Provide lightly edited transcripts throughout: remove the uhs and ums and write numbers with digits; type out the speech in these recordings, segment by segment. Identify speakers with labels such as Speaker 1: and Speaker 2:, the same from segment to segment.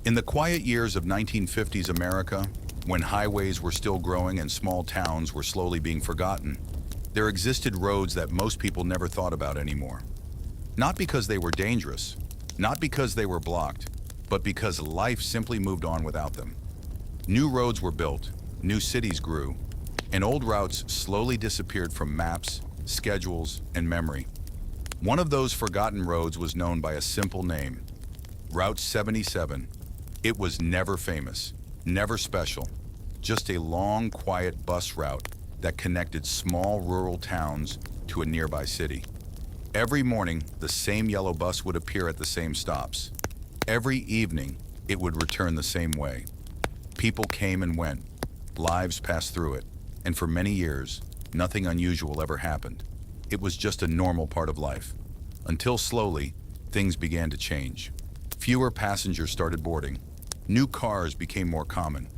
Speaker 1: In the quiet years of 1950s America, when highways were still growing and small towns were slowly being forgotten, there existed roads that most people never thought about anymore. Not because they were dangerous, not because they were blocked, but because life simply moved on without them. New roads were built, new cities grew, and old routes slowly disappeared from maps, schedules, and memory. One of those forgotten roads was known by a simple name, Route 77. It was never famous, never special, just a long, quiet bus route that connected small rural towns to a nearby city. Every morning, the same yellow bus would appear at the same stops. Every evening, it would return the same way. People came and went, lives passed through it, and for many years, nothing unusual ever happened. It was just a normal part of life. Until slowly, things began to change. Fewer passengers started boarding. New cars became more common.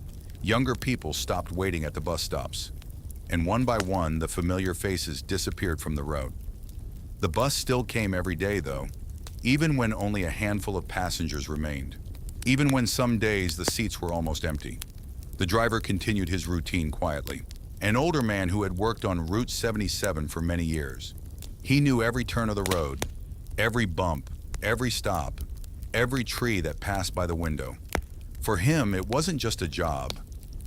Speaker 1: Younger people stopped waiting at the bus stops. And one by one, the familiar faces disappeared from the road. The bus still came every day, though, even when only a handful of passengers remained. Even when some days the seats were almost empty. The driver continued his routine quietly. An older man who had worked on Route 77 for many years. He knew every turn of the road, every bump, every stop, every tree that passed by the window. For him, it wasn't just a job.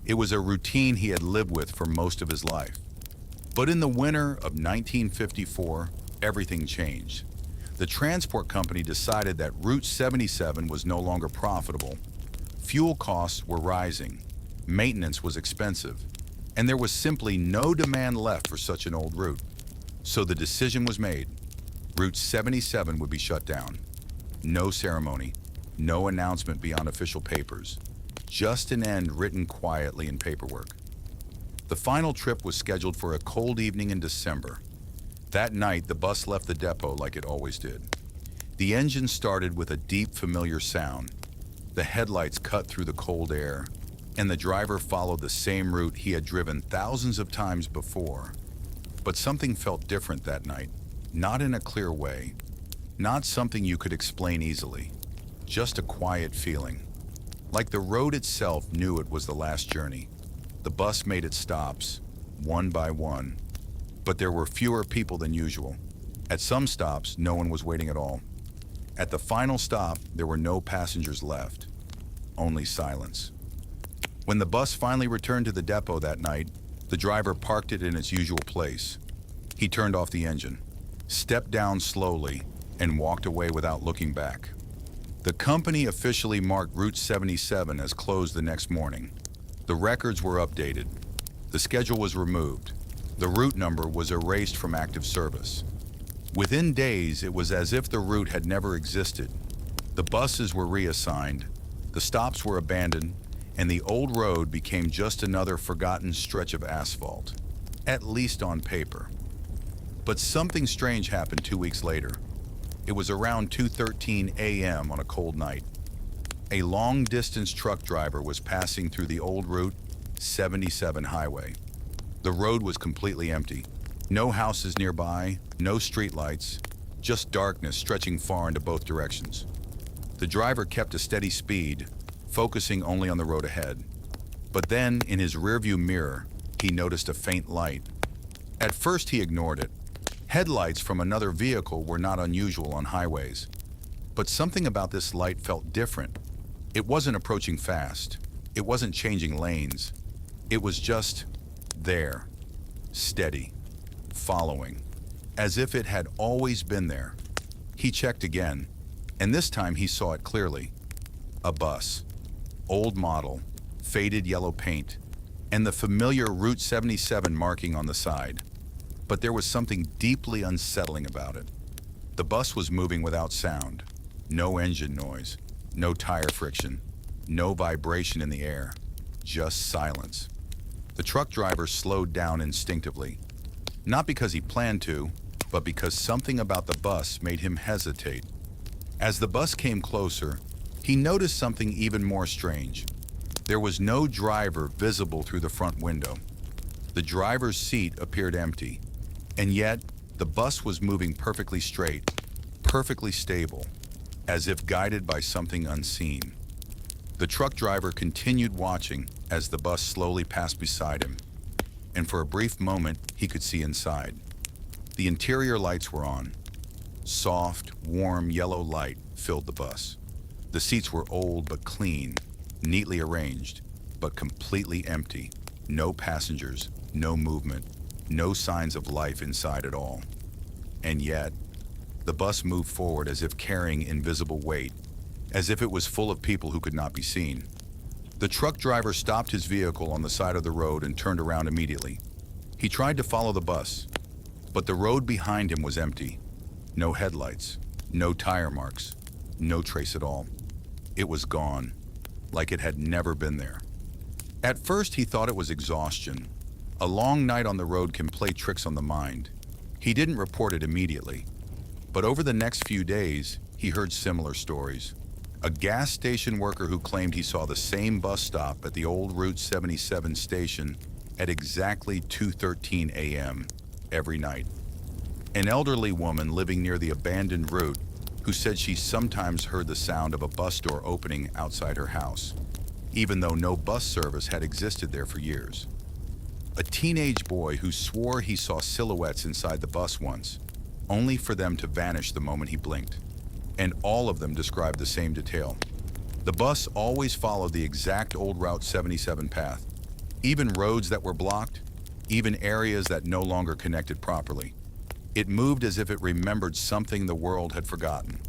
Speaker 1: It was a routine he had lived with for most of his life. But in the winter of 1954, everything changed. The transport company decided that Route 77 was no longer profitable. Fuel costs were rising, maintenance was expensive, and there was simply no demand left for such an old route. So the decision was made. Route 77 would be shut down. No ceremony, no announcement beyond official papers, just an end written quietly in paperwork. The final trip was scheduled for a cold evening in December. That night, the bus left the depot like it always did. The engine started with a deep, familiar sound. The headlights cut through the cold air, and the driver followed the same route he had driven thousands of times before. But something felt different that night, not in a clear way, not something you could explain easily, just a quiet feeling. Like the road itself knew it was the last journey. The bus made its stops, one by one, but there were fewer people than usual. At some stops, no one was waiting at all. At the final stop, there were no passengers left, only silence. When the bus finally returned to the depot that night, the driver parked it in its usual place. He turned off the engine, stepped down slowly, and walked away without looking back. The company officially marked Route 77 as closed the next morning. The records were updated. The schedule was removed. The route number was erased from active service. Within days, it was as if the route had never existed. The buses were reassigned, the stops were abandoned, and the old road became just another forgotten stretch of asphalt, at least on paper. But something strange happened 2 weeks later. It was around 2:13 a.m. on a cold night. A long-distance truck driver was passing through the old Route 77 highway. The road was completely empty. No houses nearby, no streetlights, just darkness stretching far into both directions. The driver kept a steady speed, focusing only on the road ahead. But then, in his rearview mirror, he noticed a faint light. At first, he ignored it. Headlights from another vehicle were not unusual on highways. But something about this light felt different. It wasn't approaching fast. It wasn't changing lanes. It was just there, steady, following, as if it had always been there. He checked again, and this time he saw it clearly. A bus, old model, faded yellow paint, and the familiar Route 77 marking on the side. But there was something deeply unsettling about it. The bus was moving without sound, no engine noise, no tire friction, no vibration in the air, just silence. The truck driver slowed down instinctively, not because he planned to, but because something about the bus made him hesitate. As the bus came closer, he noticed something even more strange. There was no driver visible through the front window. The driver's seat appeared empty, and yet the bus was moving perfectly straight, perfectly stable, as if guided by something unseen. The truck driver continued watching as the bus slowly passed beside him, and for a brief moment he could see inside. The interior lights were on. Soft, warm yellow light filled the bus. The seats were old but clean, neatly arranged, but completely empty. No passengers, no movement, no signs of life inside at all. And yet, the bus moved forward as if carrying invisible weight, as if it was full of people who could not be seen. The truck driver stopped his vehicle on the side of the road and turned around immediately. He tried to follow the bus, but the road behind him was empty. No headlights, no tire marks, no trace at all. It was gone, like it had never been there. At first, he thought it was exhaustion. A long night on the road can play tricks on the mind. He didn't report it immediately. But over the next few days, he heard similar stories. A gas station worker who claimed he saw the same bus stop at the old Route 77 station at exactly 2:13 a.m. every night. An elderly woman living near the abandoned route who said she sometimes heard the sound of a bus door opening outside her house, even though no bus service had existed there for years. A teenage boy who swore he saw silhouettes inside the bus once, only for them to vanish the moment he blinked. And all of them described the same detail. The bus always followed the exact old Route 77 path, even roads that were blocked, even areas that no longer connected properly. It moved as if it remembered something the world had forgotten,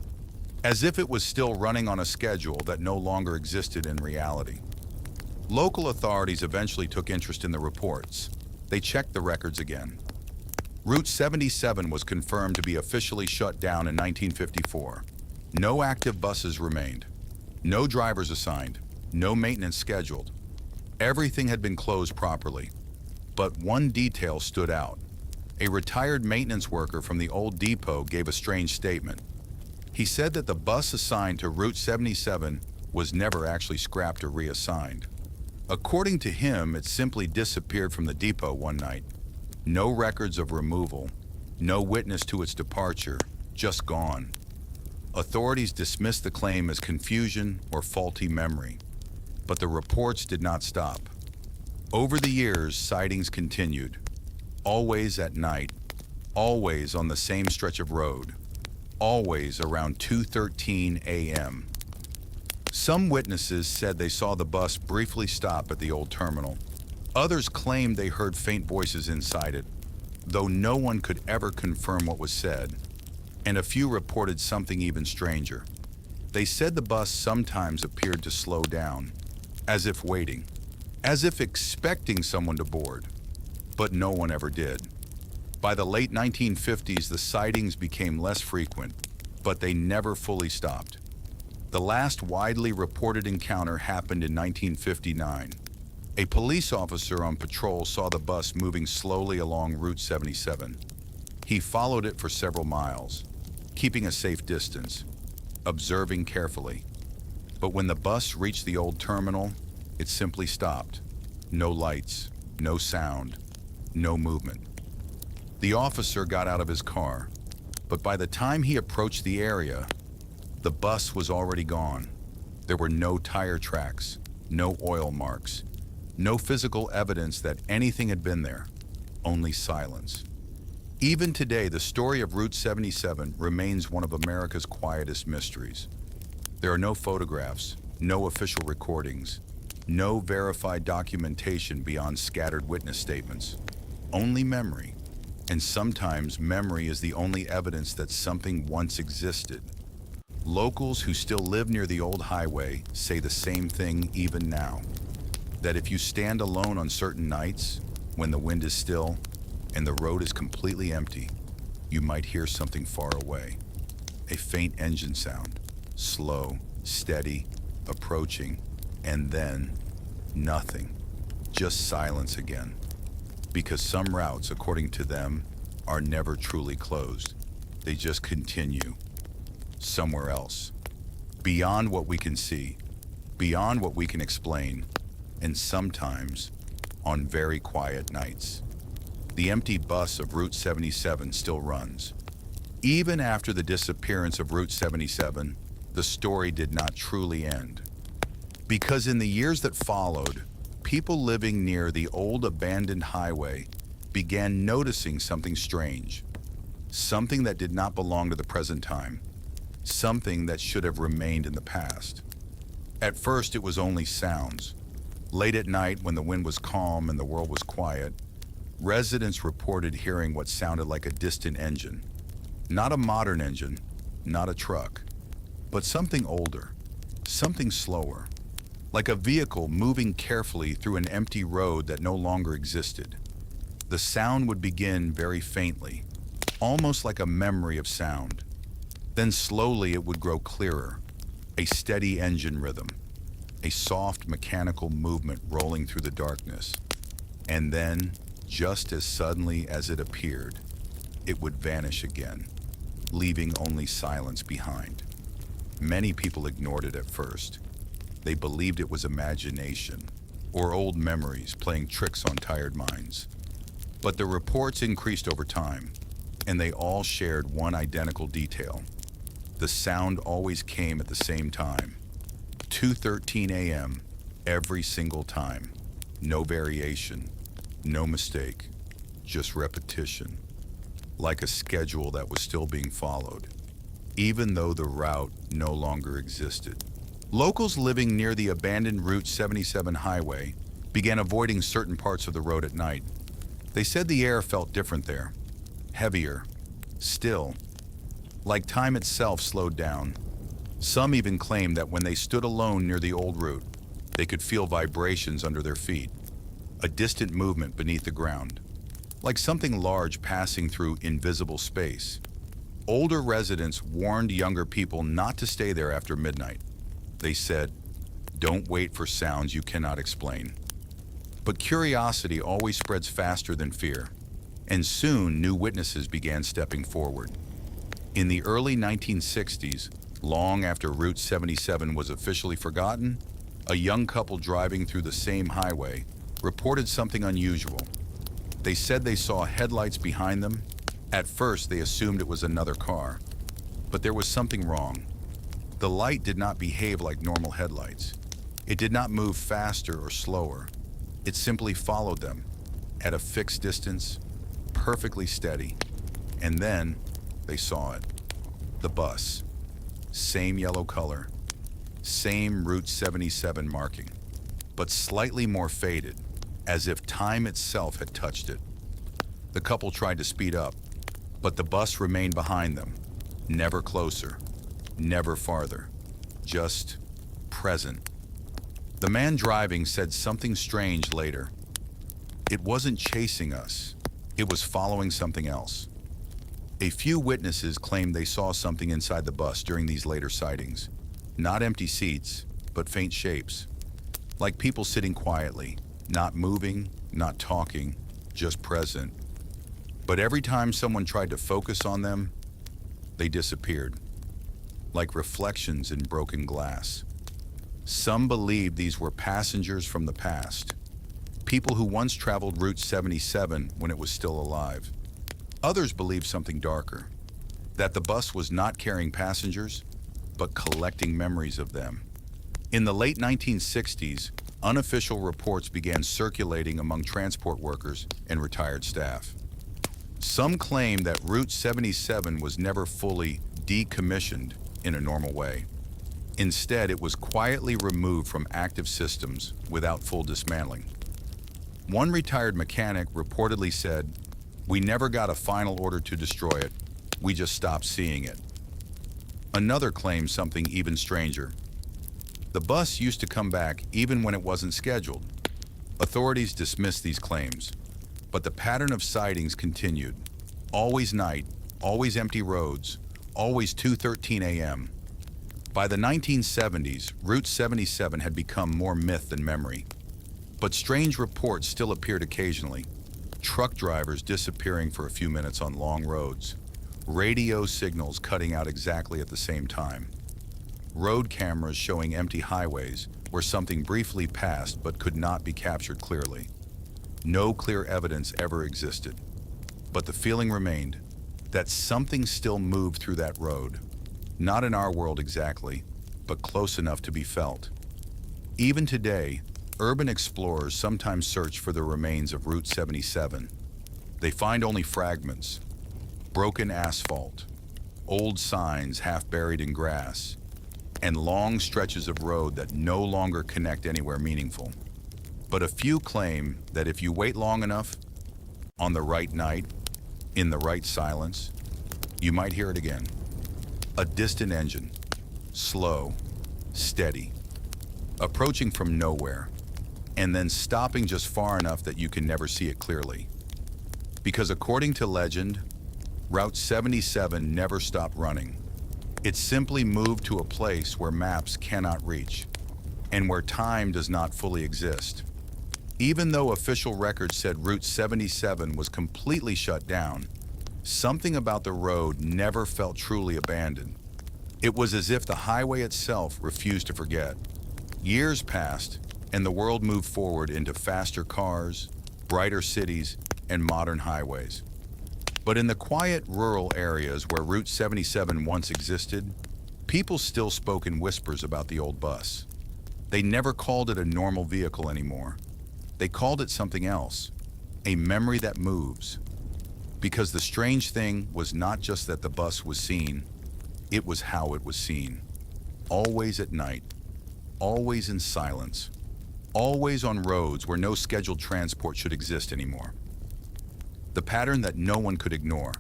Speaker 1: as if it was still running on a schedule that no longer existed in reality. Local authorities eventually took interest in the reports. They checked the records again. Route 77 was confirmed to be officially shut down in 1954. No active buses remained. No drivers assigned. No maintenance scheduled. Everything had been closed properly. But one detail stood out. A retired maintenance worker from the old depot gave a strange statement. He said that the bus assigned to Route 77 was never actually scrapped or reassigned. According to him, it simply disappeared from the depot one night. No records of removal, no witness to its departure, just gone. Authorities dismissed the claim as confusion or faulty memory, but the reports did not stop. Over the years, sightings continued, always at night, always on the same stretch of road, always around 2:13 a.m. Some witnesses said they saw the bus briefly stop at the old terminal. Others claimed they heard faint voices inside it, though no one could ever confirm what was said. And a few reported something even stranger. They said the bus sometimes appeared to slow down, as if waiting, as if expecting someone to board. But no one ever did. By the late 1950s, the sightings became less frequent, but they never fully stopped. The last widely reported encounter happened in 1959. A police officer on patrol saw the bus moving slowly along Route 77. He followed it for several miles, keeping a safe distance, observing carefully. But when the bus reached the old terminal, it simply stopped. No lights, no sound, no movement. The officer got out of his car, but by the time he approached the area, the bus was already gone. There were no tire tracks, no oil marks, no physical evidence that anything had been there, only silence. Even today, the story of Route 77 remains one of America's quietest mysteries. There are no photographs, no official recordings, no verified documentation beyond scattered witness statements, only memory. And sometimes memory is the only evidence that something once existed. Locals who still live near the old highway say the same thing even now, that if you stand alone on certain nights, when the wind is still and the road is completely empty, you might hear something far away. A faint engine sound, slow, steady, approaching, and then nothing, just silence again. Because some routes, according to them, are never truly closed. They just continue somewhere else, beyond what we can see, beyond what we can explain, and sometimes on very quiet nights. The empty bus of Route 77 still runs. Even after the disappearance of Route 77, the story did not truly end. Because in the years that followed, people living near the old abandoned highway began noticing something strange, something that did not belong to the present time, something that should have remained in the past. At first, it was only sounds. Late at night, when the wind was calm and the world was quiet, residents reported hearing what sounded like a distant engine. Not a modern engine, not a truck, but something older, something slower, like a vehicle moving carefully through an empty road that no longer existed. The sound would begin very faintly, almost like a memory of sound. Then slowly it would grow clearer, a steady engine rhythm, a soft mechanical movement rolling through the darkness. And then, just as suddenly as it appeared, it would vanish again, leaving only silence behind. Many people ignored it at first. They believed it was imagination or old memories playing tricks on tired minds. But the reports increased over time, and they all shared one identical detail. The sound always came at the same time, 2:13 a.m. every single time. No variation, no mistake, just repetition, like a schedule that was still being followed, even though the route no longer existed. Locals living near the abandoned Route 77 highway began avoiding certain parts of the road at night. They said the air felt different there, heavier, still, like time itself slowed down. Some even claimed that when they stood alone near the old route, they could feel vibrations under their feet, a distant movement beneath the ground, like something large passing through invisible space. Older residents warned younger people not to stay there after midnight. They said, "Don't wait for sounds you cannot explain." But curiosity always spreads faster than fear, and soon new witnesses began stepping forward. In the early 1960s, long after Route 77 was officially forgotten, a young couple driving through the same highway reported something unusual. They said they saw headlights behind them. At first, they assumed it was another car, but there was something wrong. The light did not behave like normal headlights. It did not move faster or slower. It simply followed them at a fixed distance, perfectly steady. And then they saw it. The bus. Same yellow color, same Route 77 marking, but slightly more faded, as if time itself had touched it. The couple tried to speed up, but the bus remained behind them, never closer, never farther, just present. The man driving said something strange later. It wasn't chasing us, it was following something else. A few witnesses claimed they saw something inside the bus during these later sightings. Not empty seats, but faint shapes, like people sitting quietly, not moving, not talking, just present. But every time someone tried to focus on them, they disappeared, like reflections in broken glass. Some believed these were passengers from the past, people who once traveled Route 77 when it was still alive. Others believed something darker, that the bus was not carrying passengers, but collecting memories of them. In the late 1960s, unofficial reports began circulating among transport workers and retired staff. Some claimed that Route 77 was never fully decommissioned in a normal way. Instead, it was quietly removed from active systems without full dismantling. One retired mechanic reportedly said, "We never got a final order to destroy it, we just stopped seeing it." Another claimed something even stranger. The bus used to come back even when it wasn't scheduled. Authorities dismissed these claims, but the pattern of sightings continued. Always night, always empty roads, always 2:13 a.m. By the 1970s, Route 77 had become more myth than memory. But strange reports still appeared occasionally. Truck drivers disappearing for a few minutes on long roads, radio signals cutting out exactly at the same time, road cameras showing empty highways where something briefly passed but could not be captured clearly. No clear evidence ever existed, but the feeling remained that something still moved through that road, not in our world exactly, but close enough to be felt. Even today, urban explorers sometimes search for the remains of Route 77. They find only fragments, broken asphalt, old signs half buried in grass, and long stretches of road that no longer connect anywhere meaningful. But a few claim that if you wait long enough, on the right night, in the right silence, you might hear it again. A distant engine, slow, steady, approaching from nowhere, and then stopping just far enough that you can never see it clearly. Because according to legend, Route 77 never stopped running. It simply moved to a place where maps cannot reach, and where time does not fully exist. Even though official records said Route 77 was completely shut down, something about the road never felt truly abandoned. It was as if the highway itself refused to forget. Years passed, and the world moved forward into faster cars, brighter cities, and modern highways. But in the quiet rural areas where Route 77 once existed, people still spoke in whispers about the old bus. They never called it a normal vehicle anymore. They called it something else, a memory that moves. Because the strange thing was not just that the bus was seen, it was how it was seen. Always at night, always in silence, always on roads where no scheduled transport should exist anymore. The pattern that no one could ignore.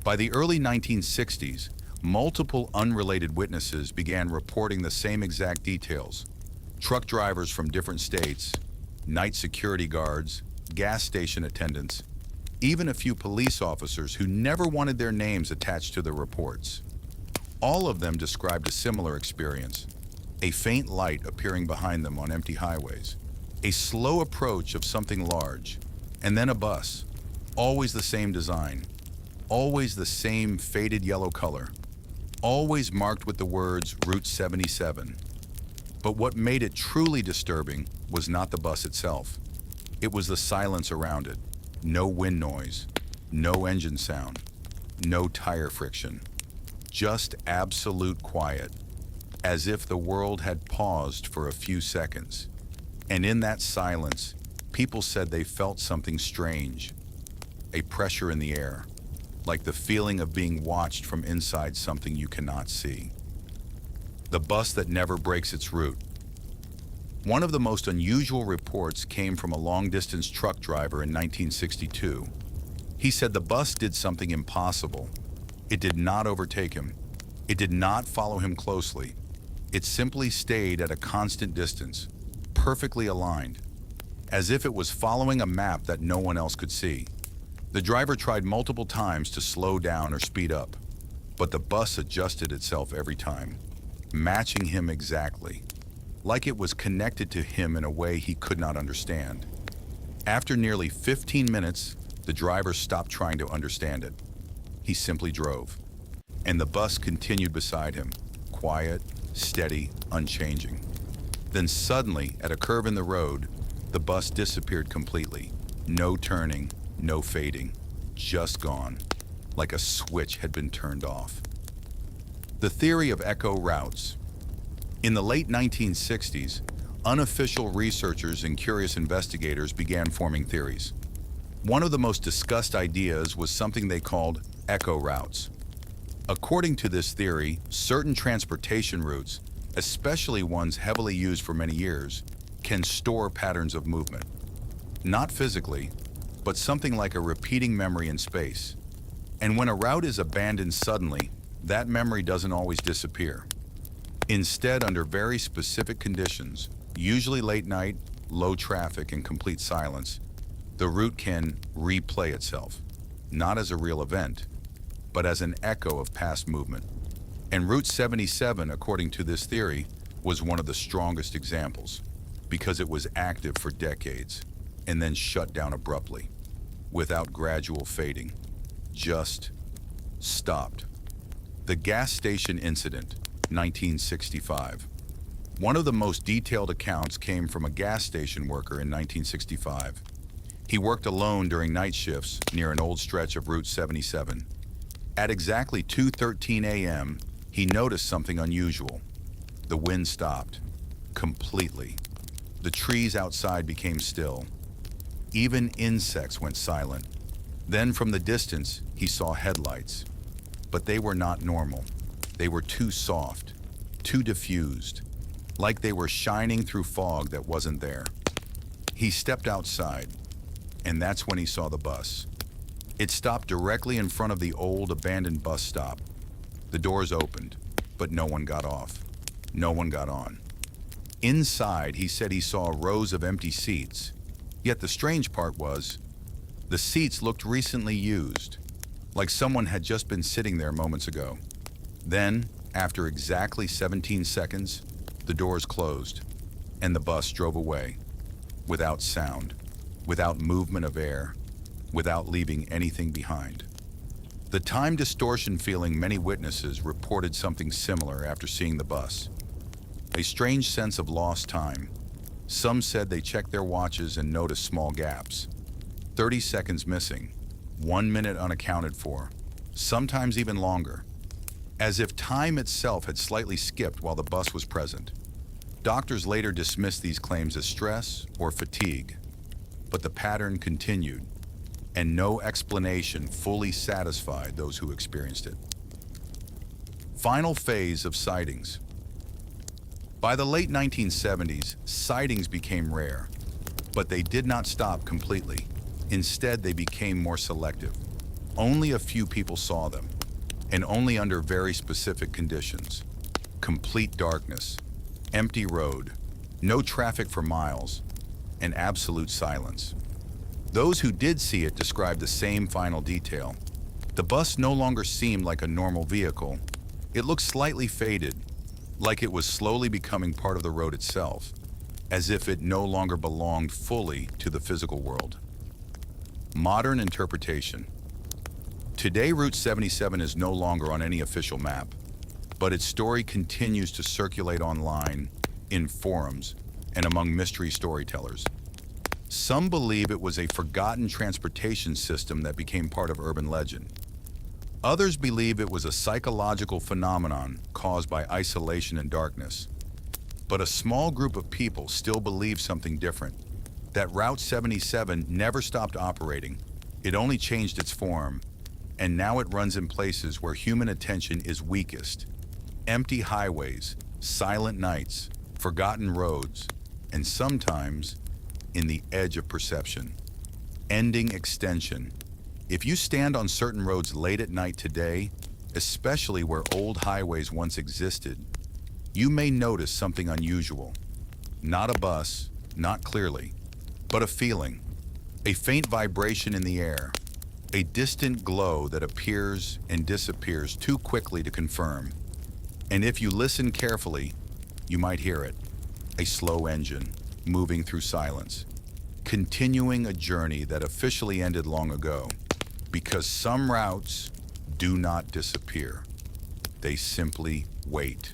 Speaker 1: By the early 1960s, multiple unrelated witnesses began reporting the same exact details. Truck drivers from different states, night security guards, gas station attendants, even a few police officers who never wanted their names attached to the reports. All of them described a similar experience, a faint light appearing behind them on empty highways, a slow approach of something large, and then a bus, always the same design, always the same faded yellow color, always marked with the words Route 77. But what made it truly disturbing was not the bus itself. It was the silence around it. No wind noise, no engine sound, no tire friction. Just absolute quiet, as if the world had paused for a few seconds. And in that silence, people said they felt something strange, a pressure in the air, like the feeling of being watched from inside something you cannot see. The bus that never breaks its route. One of the most unusual reports came from a long-distance truck driver in 1962. He said the bus did something impossible. It did not overtake him. It did not follow him closely. It simply stayed at a constant distance, perfectly aligned, as if it was following a map that no one else could see. The driver tried multiple times to slow down or speed up, but the bus adjusted itself every time, matching him exactly, like it was connected to him in a way he could not understand. After nearly 15 minutes, the driver stopped trying to understand it. He simply drove, and the bus continued beside him, quiet, steady, unchanging. Then suddenly, at a curve in the road, the bus disappeared completely. No turning, no fading, just gone, like a switch had been turned off. The theory of echo routes. In the late 1960s, unofficial researchers and curious investigators began forming theories. One of the most discussed ideas was something they called echo routes. According to this theory, certain transportation routes, especially ones heavily used for many years, can store patterns of movement. Not physically, but something like a repeating memory in space. And when a route is abandoned suddenly, that memory doesn't always disappear. Instead, under very specific conditions, usually late night, low traffic, and complete silence, the route can replay itself, not as a real event, but as an echo of past movement. And Route 77, according to this theory, was one of the strongest examples, because it was active for decades and then shut down abruptly, without gradual fading, just stopped. The gas station incident, 1965. One of the most detailed accounts came from a gas station worker in 1965. He worked alone during night shifts near an old stretch of Route 77. At exactly 2:13 a.m., he noticed something unusual. The wind stopped. completely. The trees outside became still. Even insects went silent. Then from the distance, he saw headlights. But they were not normal. They were too soft, too diffused, like they were shining through fog that wasn't there. He stepped outside, and that's when he saw the bus. It stopped directly in front of the old abandoned bus stop. The doors opened, but no one got off. No one got on. Inside, he said he saw rows of empty seats. Yet the strange part was, the seats looked recently used, like someone had just been sitting there moments ago. Then, after exactly 17 seconds, the doors closed, and the bus drove away, without sound, without movement of air, without leaving anything behind. The time distortion feeling many witnesses reported something similar after seeing the bus. A strange sense of lost time. Some said they checked their watches and noticed small gaps. 30 seconds missing, 1 minute unaccounted for, sometimes even longer, as if time itself had slightly skipped while the bus was present. Doctors later dismissed these claims as stress or fatigue, but the pattern continued, and no explanation fully satisfied those who experienced it. Final phase of sightings. By the late 1970s, sightings became rare, but they did not stop completely. Instead, they became more selective. Only a few people saw them, and only under very specific conditions. Complete darkness, empty road, no traffic for miles, and absolute silence. Those who did see it described the same final detail. The bus no longer seemed like a normal vehicle. It looked slightly faded, like it was slowly becoming part of the road itself, as if it no longer belonged fully to the physical world. Modern interpretation. Today, Route 77 is no longer on any official map, but its story continues to circulate online, in forums, and among mystery storytellers. Some believe it was a forgotten transportation system that became part of urban legend. Others believe it was a psychological phenomenon caused by isolation and darkness. But a small group of people still believe something different, that Route 77 never stopped operating. It only changed its form, and now it runs in places where human attention is weakest. Empty highways, silent nights, forgotten roads, and sometimes in the edge of perception. Ending extension. If you stand on certain roads late at night today, especially where old highways once existed, you may notice something unusual. Not a bus, not clearly, but a feeling. A faint vibration in the air. A distant glow that appears and disappears too quickly to confirm. And if you listen carefully, you might hear it. A slow engine, moving through silence, continuing a journey that officially ended long ago. Because some routes do not disappear. They simply wait.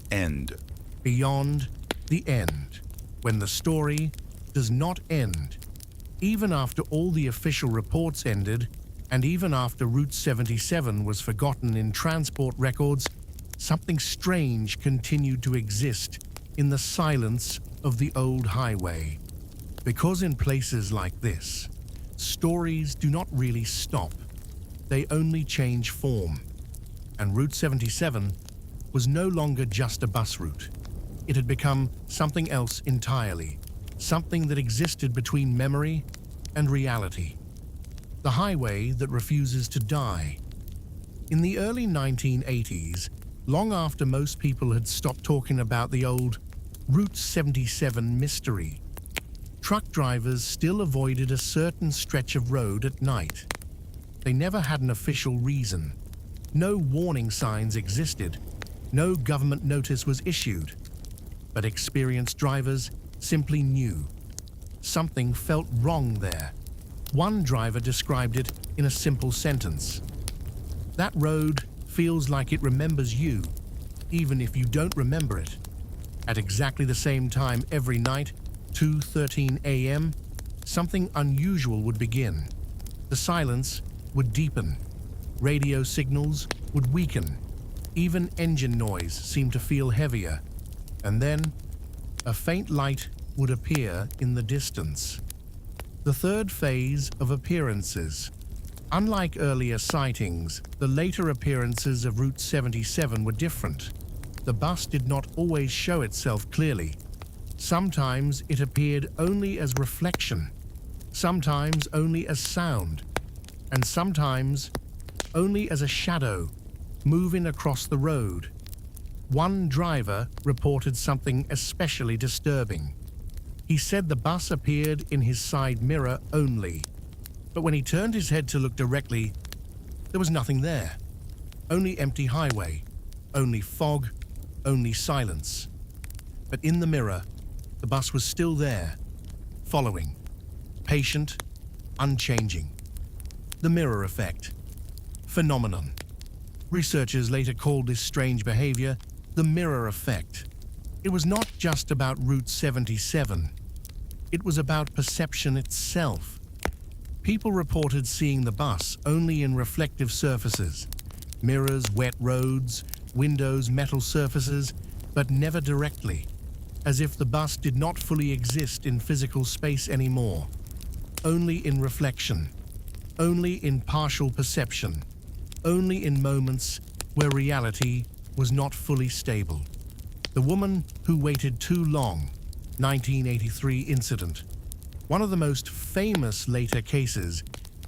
Speaker 1: End.
Speaker 2: Beyond the end, when the story does not end. Even after all the official reports ended, and even after Route 77 was forgotten in transport records, something strange continued to exist in the silence of the old highway. Because in places like this, stories do not really stop. They only change form. And Route 77 was no longer just a bus route. It had become something else entirely, something that existed between memory and reality. The highway that refuses to die. In the early 1980s, long after most people had stopped talking about the old Route 77 mystery, truck drivers still avoided a certain stretch of road at night. They never had an official reason. No warning signs existed. No government notice was issued. But experienced drivers simply knew. Something felt wrong there. One driver described it in a simple sentence. That road feels like it remembers you, even if you don't remember it. At exactly the same time every night, 2:13 a.m., something unusual would begin. The silence would deepen. Radio signals would weaken. Even engine noise seemed to feel heavier. And then, a faint light would appear in the distance. The third phase of appearances. Unlike earlier sightings, the later appearances of Route 77 were different. The bus did not always show itself clearly. Sometimes it appeared only as reflection, sometimes only as sound, and sometimes only as a shadow moving across the road. One driver reported something especially disturbing. He said the bus appeared in his side mirror only, but when he turned his head to look directly, there was nothing there. Only empty highway, only fog, only silence. But in the mirror, the bus was still there, following, patient, unchanging. The mirror effect. Phenomenon. Researchers later called this strange behavior the mirror effect. It was not just about Route 77. It was about perception itself. People reported seeing the bus only in reflective surfaces, mirrors, wet roads, windows, metal surfaces, but never directly, as if the bus did not fully exist in physical space anymore, only in reflection, only in partial perception, only in moments where reality was not fully stable. The woman who waited too long, 1983 incident. One of the most famous later cases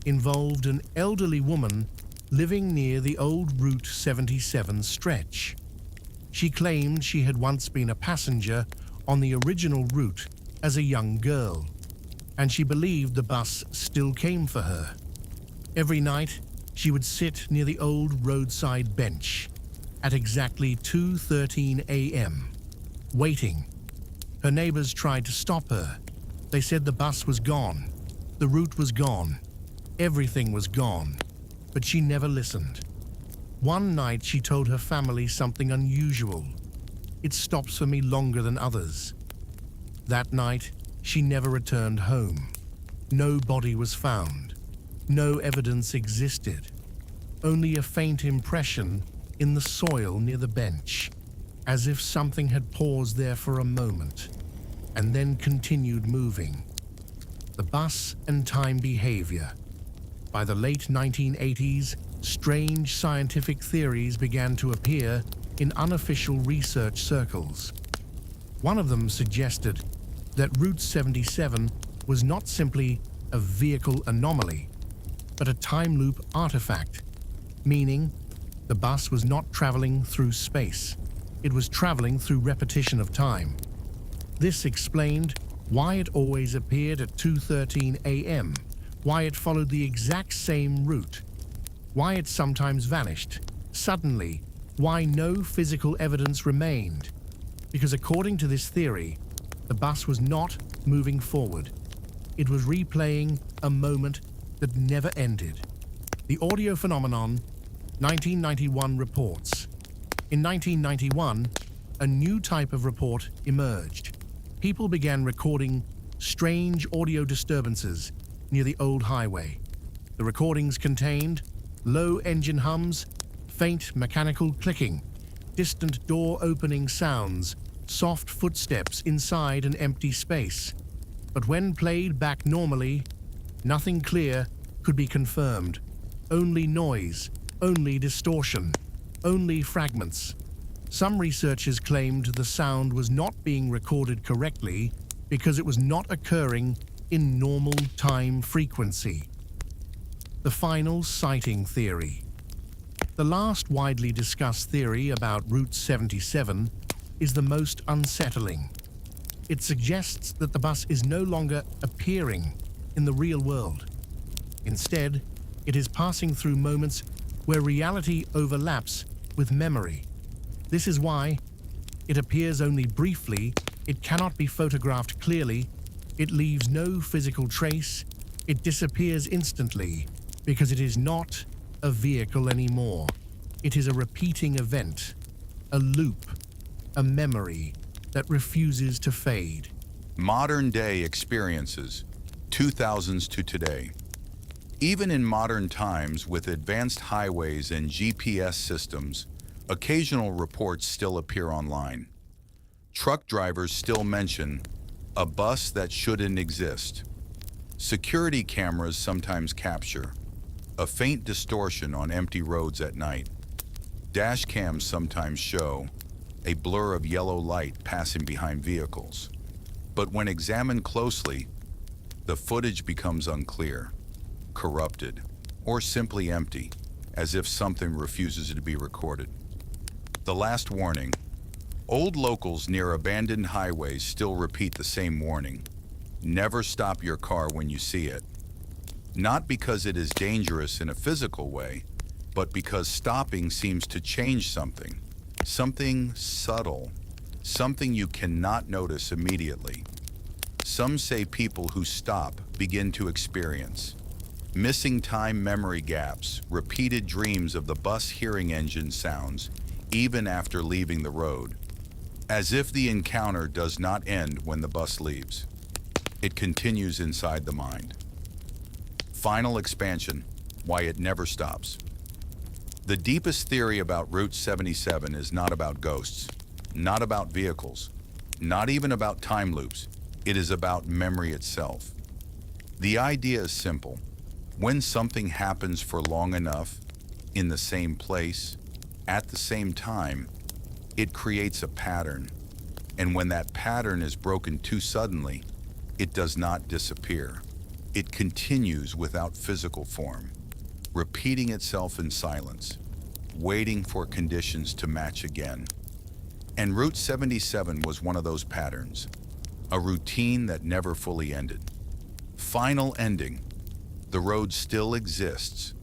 Speaker 2: involved an elderly woman living near the old Route 77 stretch. She claimed she had once been a passenger on the original route as a young girl, and she believed the bus still came for her. Every night, she would sit near the old roadside bench at exactly 2:13 a.m., waiting. Her neighbors tried to stop her. They said the bus was gone, the route was gone, everything was gone, but she never listened. One night she told her family something unusual. It stops for me longer than others. That night, she never returned home. No body was found. No evidence existed. Only a faint impression in the soil near the bench, as if something had paused there for a moment and then continued moving. The bus and time behavior. By the late 1980s, strange scientific theories began to appear in unofficial research circles. One of them suggested that Route 77 was not simply a vehicle anomaly, but a time loop artifact, meaning the bus was not traveling through space. It was traveling through repetition of time. This explained why it always appeared at 2:13 a.m., why it followed the exact same route, why it sometimes vanished, suddenly, why no physical evidence remained. Because according to this theory, the bus was not moving forward. It was replaying a moment that never ended. The audio phenomenon, 1991 reports. In 1991, a new type of report emerged. People began recording strange audio disturbances near the old highway. The recordings contained low engine hums, faint mechanical clicking, distant door opening sounds, soft footsteps inside an empty space. But when played back normally, nothing clear could be confirmed. Only noise, only distortion, only fragments. Some researchers claimed the sound was not being recorded correctly because it was not occurring in normal time frequency. The final sighting theory. The last widely discussed theory about Route 77 is the most unsettling. It suggests that the bus is no longer appearing in the real world. Instead, it is passing through moments where reality overlaps with memory. This is why it appears only briefly, it cannot be photographed clearly, it leaves no physical trace, it disappears instantly, because it is not a vehicle anymore. It is a repeating event, a loop, a memory that refuses to fade.
Speaker 1: Modern-day experiences, 2000s to today. Even in modern times, with advanced highways and GPS systems, occasional reports still appear online. Truck drivers still mention a bus that shouldn't exist. Security cameras sometimes capture a faint distortion on empty roads at night. Dash cams sometimes show a blur of yellow light passing behind vehicles. But when examined closely, the footage becomes unclear, corrupted, or simply empty, as if something refuses to be recorded. The last warning. Old locals near abandoned highways still repeat the same warning. Never stop your car when you see it. Not because it is dangerous in a physical way, but because stopping seems to change something. Something subtle. Something you cannot notice immediately. Some say people who stop begin to experience missing time memory gaps, repeated dreams of the bus hearing engine sounds, even after leaving the road. As if the encounter does not end when the bus leaves. It continues inside the mind. Final expansion, why it never stops. The deepest theory about Route 77 is not about ghosts, not about vehicles, not even about time loops. It is about memory itself. The idea is simple. When something happens for long enough, in the same place, at the same time, it creates a pattern. And when that pattern is broken too suddenly, it does not disappear. It continues without physical form, repeating itself in silence, waiting for conditions to match again. And Route 77 was one of those patterns, a routine that never fully ended. Final ending. The road still exists.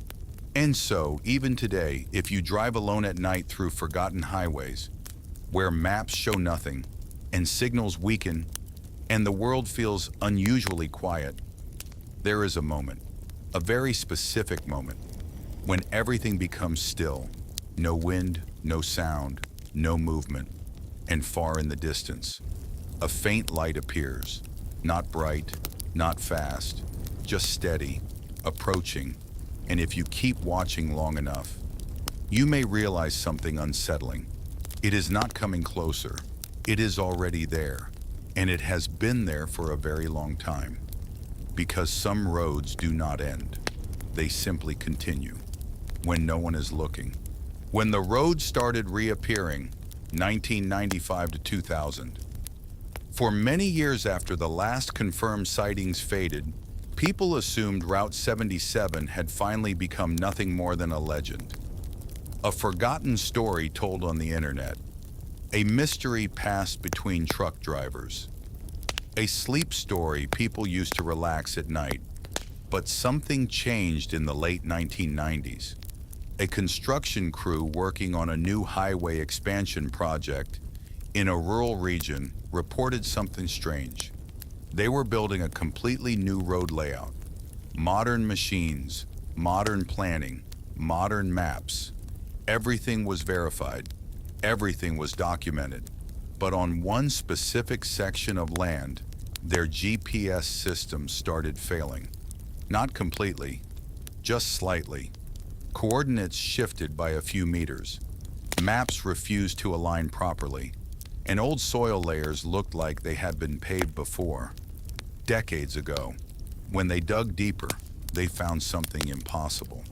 Speaker 1: And so, even today, if you drive alone at night through forgotten highways, where maps show nothing, and signals weaken, and the world feels unusually quiet, there is a moment, a very specific moment, when everything becomes still. No wind, no sound, no movement, and far in the distance, a faint light appears, not bright, not fast, just steady, approaching, and if you keep watching long enough, you may realize something unsettling. It is not coming closer. It is already there, and it has been there for a very long time. Because some roads do not end. They simply continue, when no one is looking. When the road started reappearing, 1995 to 2000, for many years after the last confirmed sightings faded, people assumed Route 77 had finally become nothing more than a legend. A forgotten story told on the internet. A mystery passed between truck drivers. A sleep story people used to relax at night. But something changed in the late 1990s. A construction crew working on a new highway expansion project in a rural region reported something strange. They were building a completely new road layout. Modern machines, modern planning, modern maps. Everything was verified. Everything was documented. But on one specific section of land, their GPS system started failing. Not completely, just slightly. Coordinates shifted by a few meters. Maps refused to align properly, and old soil layers looked like they had been paved before. Decades ago, when they dug deeper, they found something impossible.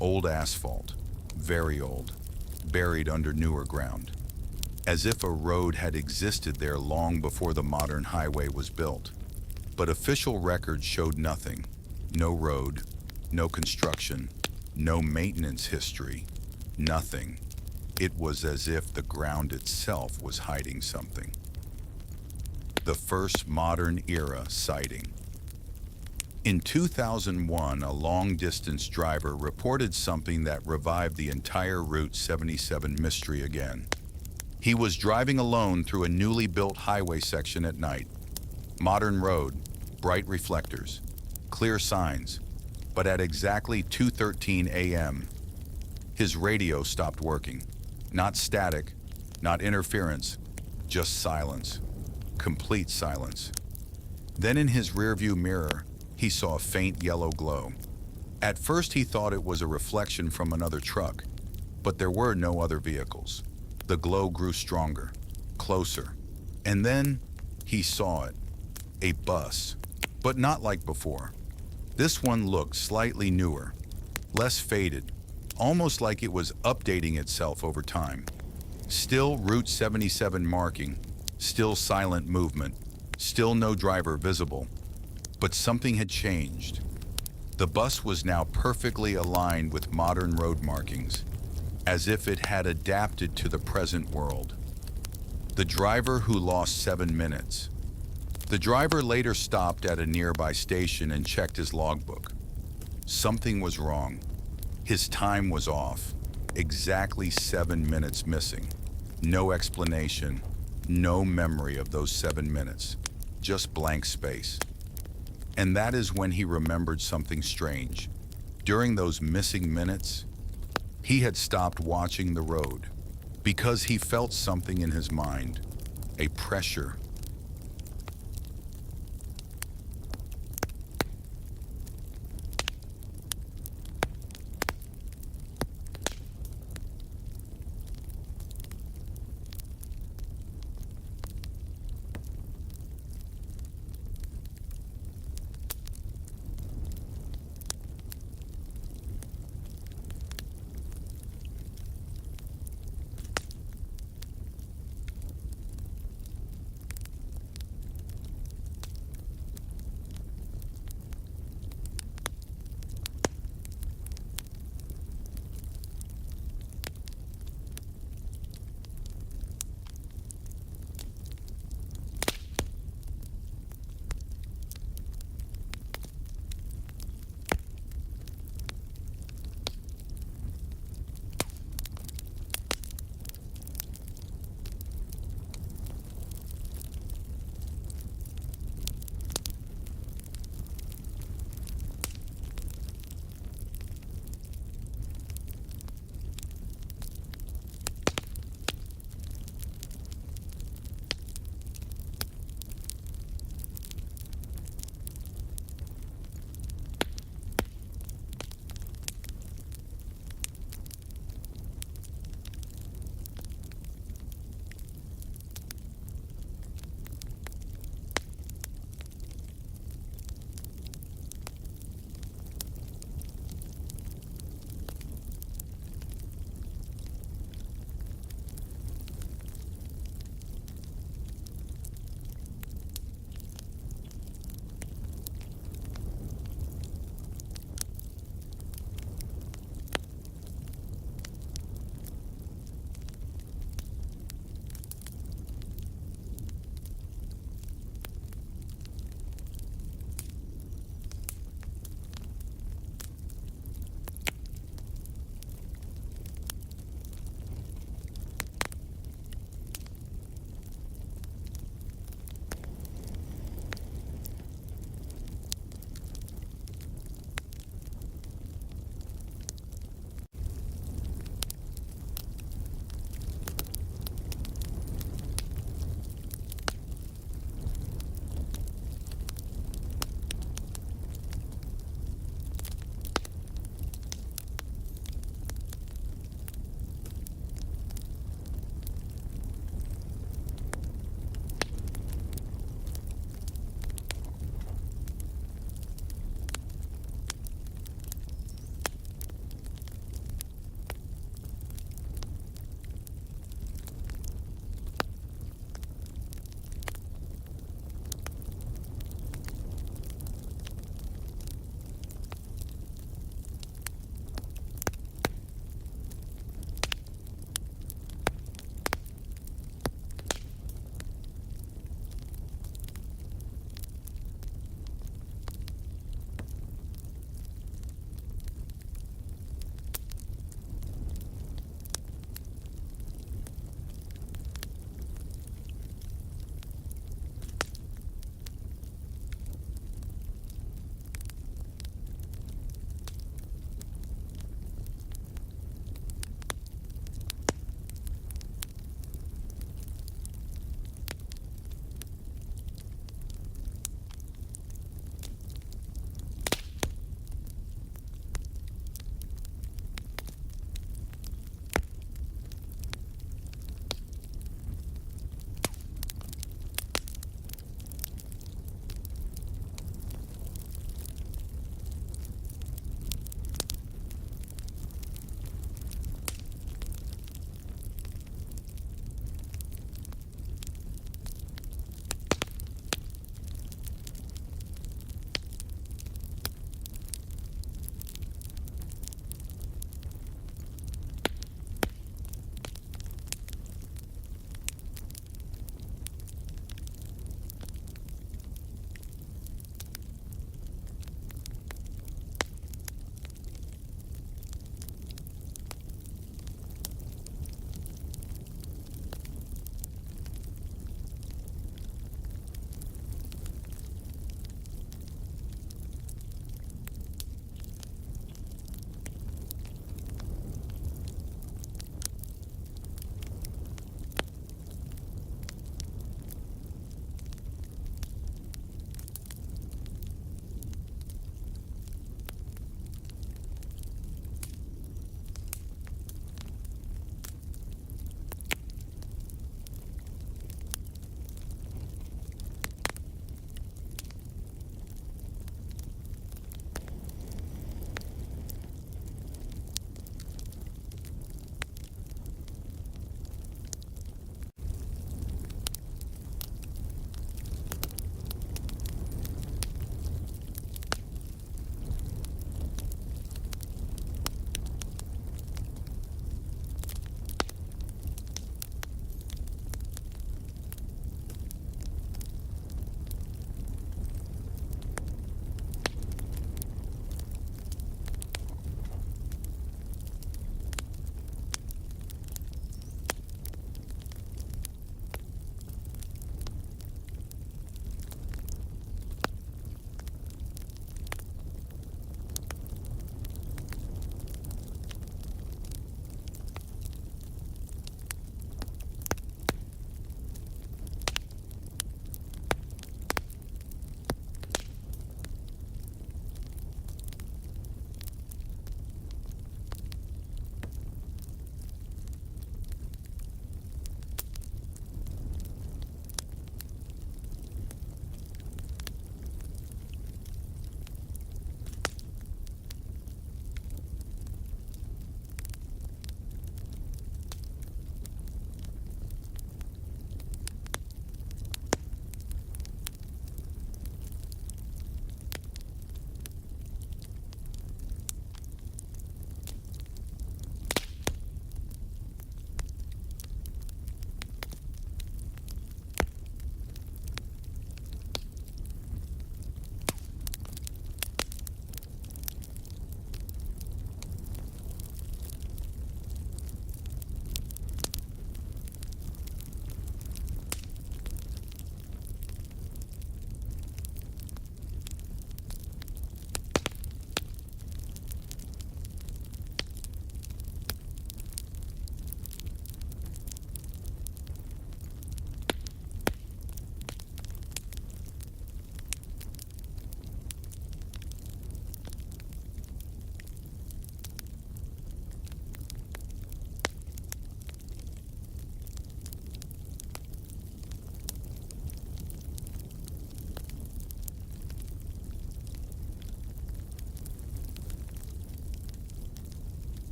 Speaker 1: Old asphalt, very old, buried under newer ground. As if a road had existed there long before the modern highway was built. But official records showed nothing. No road, no construction, no maintenance history, nothing. It was as if the ground itself was hiding something. The first modern era sighting. In 2001, a long-distance driver reported something that revived the entire Route 77 mystery again. He was driving alone through a newly built highway section at night. Modern road, bright reflectors, clear signs, but at exactly 2:13 a.m., his radio stopped working. Not static, not interference, just silence, complete silence. Then in his rearview mirror, he saw a faint yellow glow. At first he thought it was a reflection from another truck, but there were no other vehicles. The glow grew stronger, closer, And then he saw it, a bus, but not like before. This one looked slightly newer, less faded, almost like it was updating itself over time. Still Route 77 marking, still silent movement, still no driver visible. But something had changed. The bus was now perfectly aligned with modern road markings, as if it had adapted to the present world. The driver who lost 7 minutes. The driver later stopped at a nearby station and checked his logbook. Something was wrong. His time was off. Exactly 7 minutes missing. No explanation, no memory of those 7 minutes. Just blank space. And that is when he remembered something strange. During those missing minutes, he had stopped watching the road because he felt something in his mind, a pressure,